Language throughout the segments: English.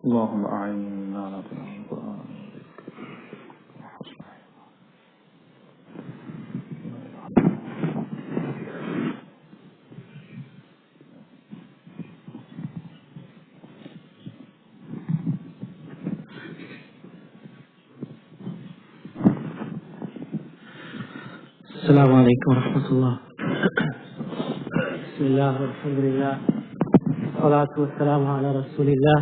اللهم أعنا على تلاوة القرآن. السلام عليكم ورحمة الله. بسم الله والحمد لله والصلاة والسلام على رسول الله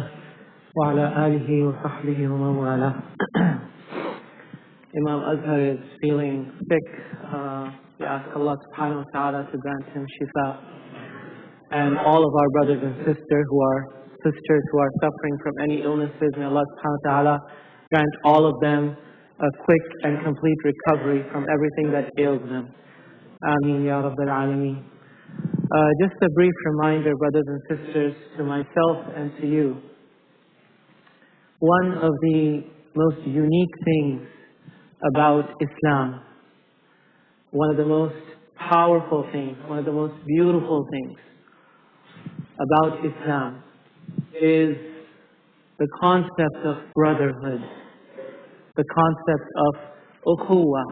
وعلى آله وصحبه ومن والاه. Imam Azhar is feeling sick. We ask Allah subhanahu wa ta'ala to grant him shifa. And all of our brothers and sisters who are suffering from any illnesses, may Allah subhanahu wa ta'ala grant all of them a quick and complete recovery from everything that ails them. Ameen ya Rabbil Alameen. Just a brief reminder, brothers and sisters, to myself and to you. One of the most unique things about Islam, one of the most powerful things, one of the most beautiful things about Islam is the concept of brotherhood, the concept of ukhuwah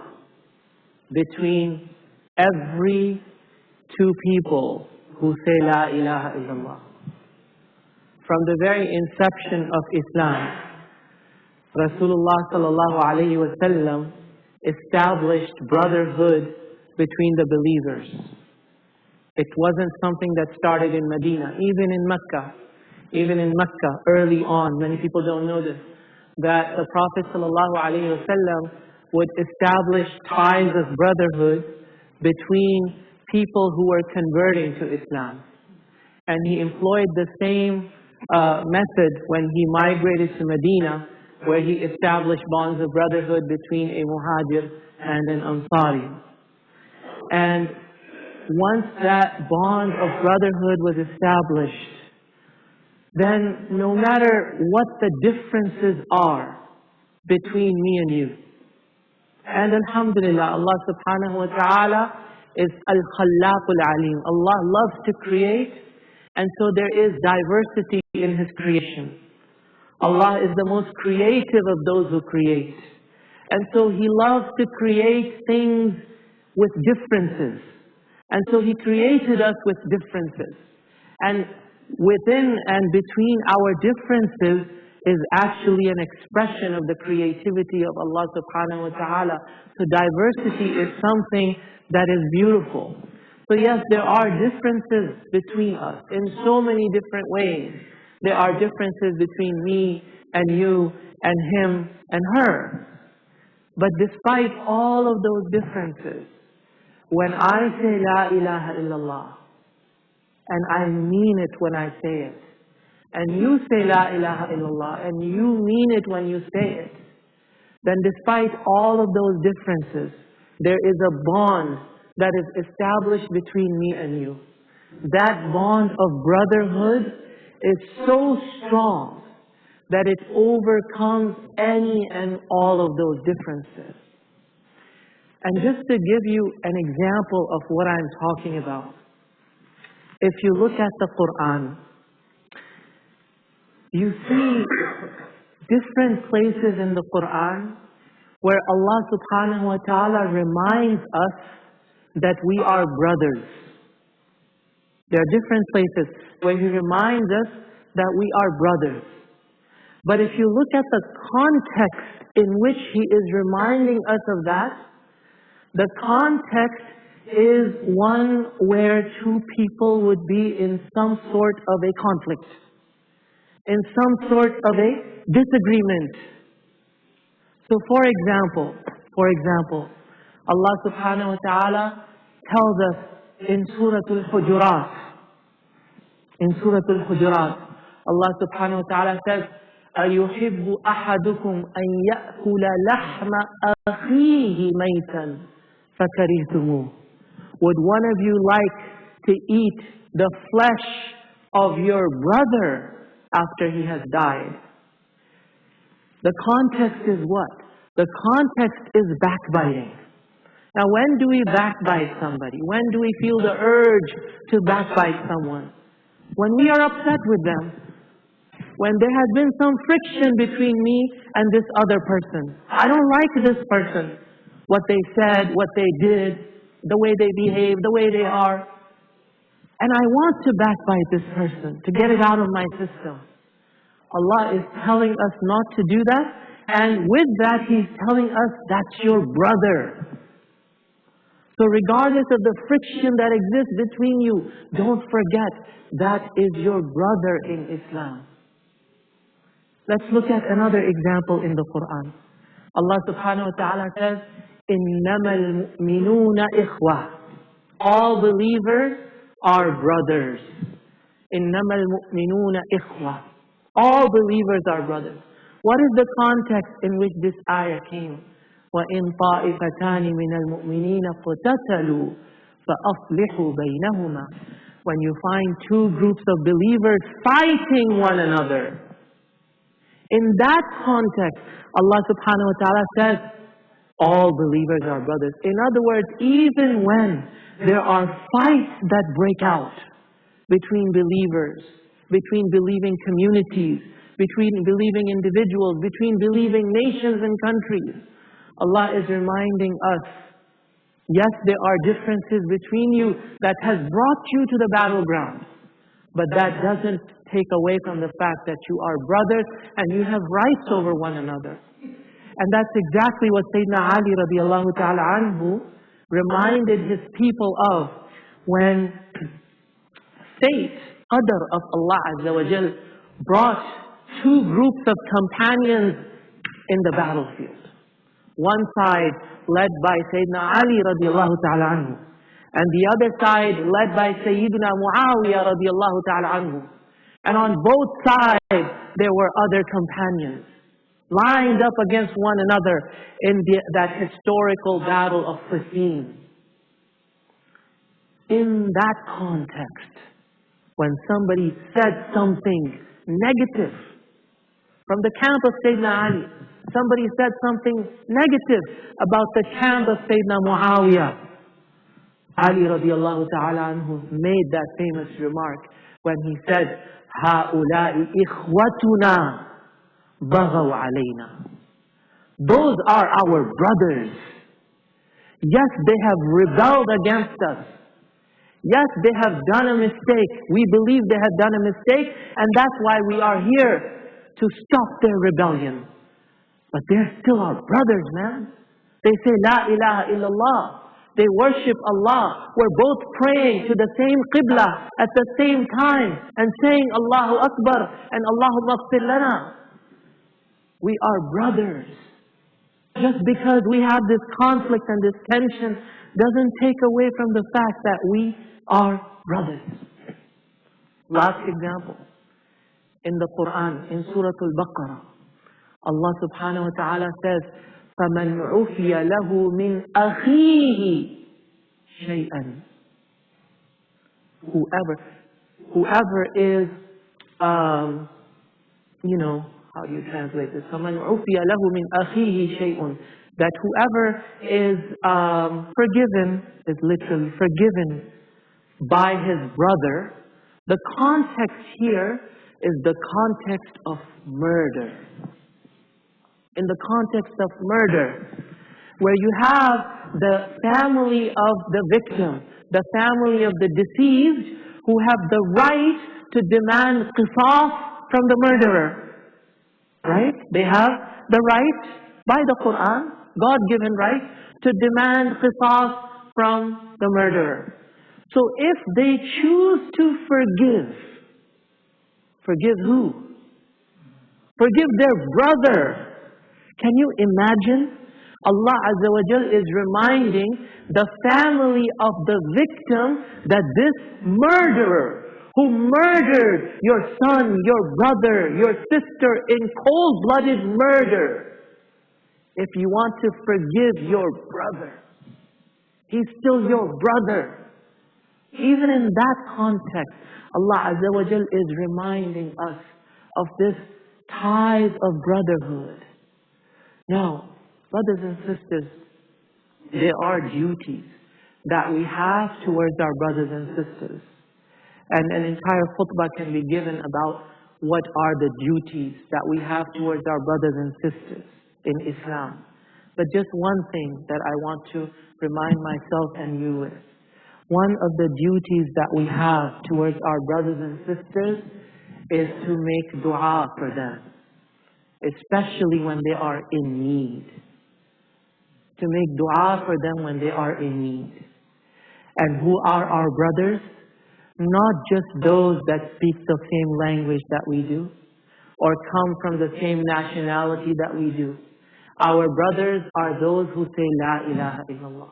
between every two people who say La ilaha illallah. From the very inception of Islam, Rasulullah sallallahu alayhi wa sallam established brotherhood between the believers. It wasn't something that started in Medina, even in Mecca, early on. Many people don't know this, that the Prophet sallallahu alayhi wa sallam would establish ties of brotherhood between people who were converting to Islam. And he employed the same method when he migrated to Medina, where he established bonds of brotherhood between a Muhajir and an Ansari. And once that bond of brotherhood was established, then no matter what the differences are between me and you, and alhamdulillah, Allah subhanahu wa ta'ala is al-Khallaqul Alim. Allah loves to create, and so there is diversity in His creation. Allah is the most creative of those who create. And so He loves to create things with differences. And so He created us with differences. And within and between our differences is actually an expression of the creativity of Allah subhanahu wa ta'ala. So diversity is something that is beautiful. So yes, there are differences between us in so many different ways. There are differences between me and you and him and her. But despite all of those differences, when I say La ilaha illallah, and I mean it when I say it, and you say La ilaha illallah, and you mean it when you say it, then despite all of those differences, there is a bond that is established between me and you. That bond of brotherhood is so strong that it overcomes any and all of those differences. And just to give you an example of what I'm talking about, if you look at the Quran, you see different places in the Quran where Allah subhanahu wa ta'ala reminds us that we are brothers. There are different places where He reminds us that we are brothers. But if you look at the context in which He is reminding us of that, the context is one where two people would be in some sort of a conflict, in some sort of a disagreement. So for example, Allah subhanahu wa ta'ala tells us in Surah Al-Hujurat, Allah subhanahu wa ta'ala says, أَيُحِبُّ أَحَدُكُمْ أَنْ يَأْكُلَ لَحْمَ أَخِيهِ مَيْتًا فَكَرِهْتُمُوهُ. Would one of you like to eat the flesh of your brother after he has died? The context is what? The context is backbiting. Now, when do we backbite somebody? When do we feel the urge to backbite someone? When we are upset with them. when there has been some friction between me and this other person. I don't like this person. What they said, what they did, the way they behave, the way they are. And I want to backbite this person, to get it out of my system. Allah is telling us not to do that. And with that, He's telling us that's your brother. So regardless of the friction that exists between you, don't forget that is your brother in Islam. Let's look at another example in the Quran. Allah subhanahu wa ta'ala says, إِنَّمَا الْمُؤْمِنُونَ إِخْوَةٌ. All believers are brothers. إِنَّمَا الْمُؤْمِنُونَ إِخْوَةٌ. All believers are brothers. What is the context in which this ayah came? وَإِن طَائِفَتَانِ مِنَ الْمُؤْمِنِينَ اقْتَتَلُوا فَأَصْلِحُوا بَيْنَهُمَا. When you find two groups of believers fighting one another. In that context, Allah subhanahu wa ta'ala says, all believers are brothers. In other words, even when there are fights that break out between believers, between believing communities, between believing individuals, between believing nations and countries, Allah is reminding us, yes, there are differences between you that has brought you to the battleground, but that doesn't take away from the fact that you are brothers and you have rights over one another. And that's exactly what Sayyidina Ali radiallahu ta'ala anhu reminded his people of when fate, qadr of Allah Azza wa Jal, brought two groups of companions in the battlefield. One side led by Sayyidina Ali radiallahu ta'ala anhu, and the other side led by Sayyidina Muawiyah radiallahu ta'ala anhu. And on both sides there were other companions lined up against one another in that historical battle of Siffin. In that context, when somebody said something negative from the camp of Sayyidina Ali, somebody said something negative about the camp of Sayyidina Muawiyah, Ali radiallahu ta'ala anhu made that famous remark when he said, هَؤُلَاءِ إِخْوَتُنَا بَغَوْا عَلَيْنَا. Those are our brothers. Yes, they have rebelled against us. Yes, they have done a mistake. We believe they have done a mistake, and that's why we are here to stop their rebellion. But they're still our brothers, man. They say, La ilaha illallah. They worship Allah. We're both praying to the same qibla at the same time and saying Allahu Akbar and Allahumma ighfir lana. We are brothers. Just because we have this conflict and this tension doesn't take away from the fact that we are brothers. Last example. In the Quran, in Surah Al-Baqarah, Allah subhanahu wa ta'ala says, فَمَنْ عُفِيَ لَهُ مِنْ أَخِيهِ شَيْئًا. Whoever is, how do you translate this? فَمَنْ عُفِيَ لَهُ مِنْ أَخِيهِ شَيْءٌ. That whoever is forgiven, is literally forgiven by his brother. The context here is the context of murder. In the context of murder, where you have the family of the victim, the family of the deceased, who have the right to demand qisas from the murderer. Right? They have the right, by the Quran, God-given right, to demand qisas from the murderer. So if they choose to forgive who? Forgive their brother. Can you imagine? Allah Azza wa Jal is reminding the family of the victim that this murderer who murdered your son, your brother, your sister in cold-blooded murder, if you want to forgive your brother, he's still your brother. Even in that context, Allah Azza wa Jal is reminding us of this ties of brotherhood. Now, brothers and sisters, there are duties that we have towards our brothers and sisters. And an entire khutbah can be given about what are the duties that we have towards our brothers and sisters in Islam. But just one thing that I want to remind myself and you with. One of the duties that we have towards our brothers and sisters is to make dua for them, especially when they are in need. To make dua for them when they are in need. And who are our brothers? Not just those that speak the same language that we do, or come from the same nationality that we do. Our brothers are those who say La ilaha illallah.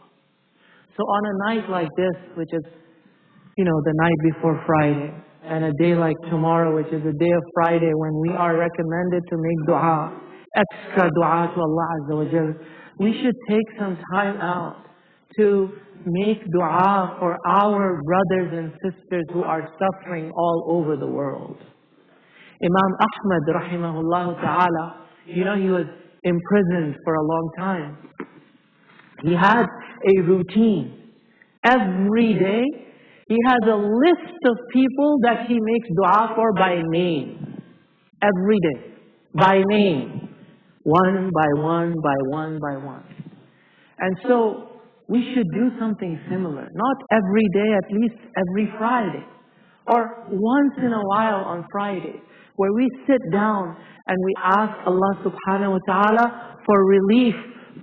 So on a night like this, which is, the night before Friday, and a day like tomorrow, which is the day of Friday, when we are recommended to make dua, extra dua to Allah Azza wa Jal, we should take some time out to make dua for our brothers and sisters who are suffering all over the world. Imam Ahmad rahimahullah ta'ala, he was imprisoned for a long time. He had a routine. Every day, he has a list of people that he makes dua for by name. Every day. By name. One by one, by one, by one. And so, we should do something similar. Not every day, at least every Friday. Or once in a while on Friday, where we sit down and we ask Allah subhanahu wa ta'ala for relief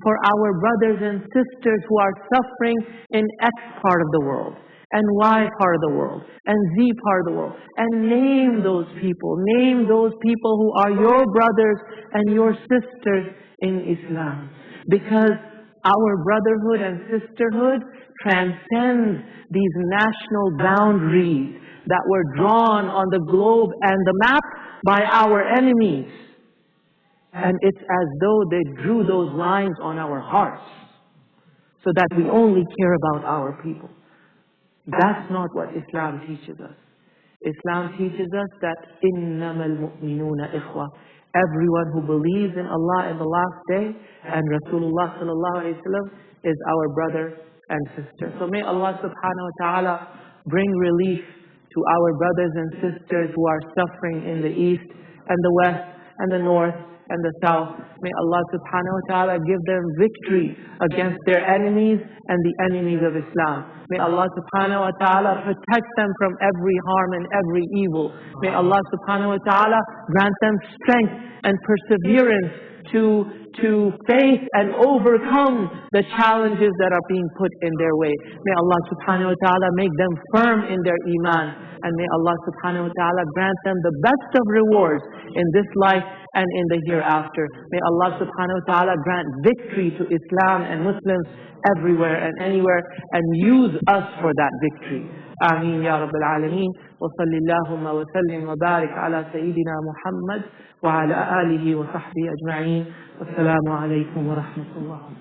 for our brothers and sisters who are suffering in X part of the world, and Y part of the world, and Z part of the world. And name those people. Name those people who are your brothers and your sisters in Islam. Because our brotherhood and sisterhood transcends these national boundaries that were drawn on the globe and the map by our enemies. And it's as though they drew those lines on our hearts so that we only care about our people. That's not what Islam teaches us. Islam teaches us that إِنَّمَا الْمُؤْمِنُونَ إِخْوَةٌ. Everyone who believes in Allah in the last day and Rasulullah sallallahu alayhi wa sallam is our brother and sister. So may Allah subhanahu wa ta'ala bring relief to our brothers and sisters who are suffering in the east and the west and the north and the south. May Allah subhanahu wa ta'ala give them victory against their enemies and the enemies of Islam. May Allah subhanahu wa ta'ala protect them from every harm and every evil. May Allah subhanahu wa ta'ala grant them strength and perseverance to face and overcome the challenges that are being put in their way. May Allah subhanahu wa ta'ala make them firm in their iman. And may Allah subhanahu wa ta'ala grant them the best of rewards in this life and in the hereafter. May Allah subhanahu wa ta'ala grant victory to Islam and Muslims everywhere and anywhere, and use us for that victory. Ameen ya Rabbil Alameen. Wa sallallahu wa sallim wa barik ala Sayyidina Muhammad wa ala alihi wa sahbihi ajma'een. Wassalamu alaikum wa rahmatullah.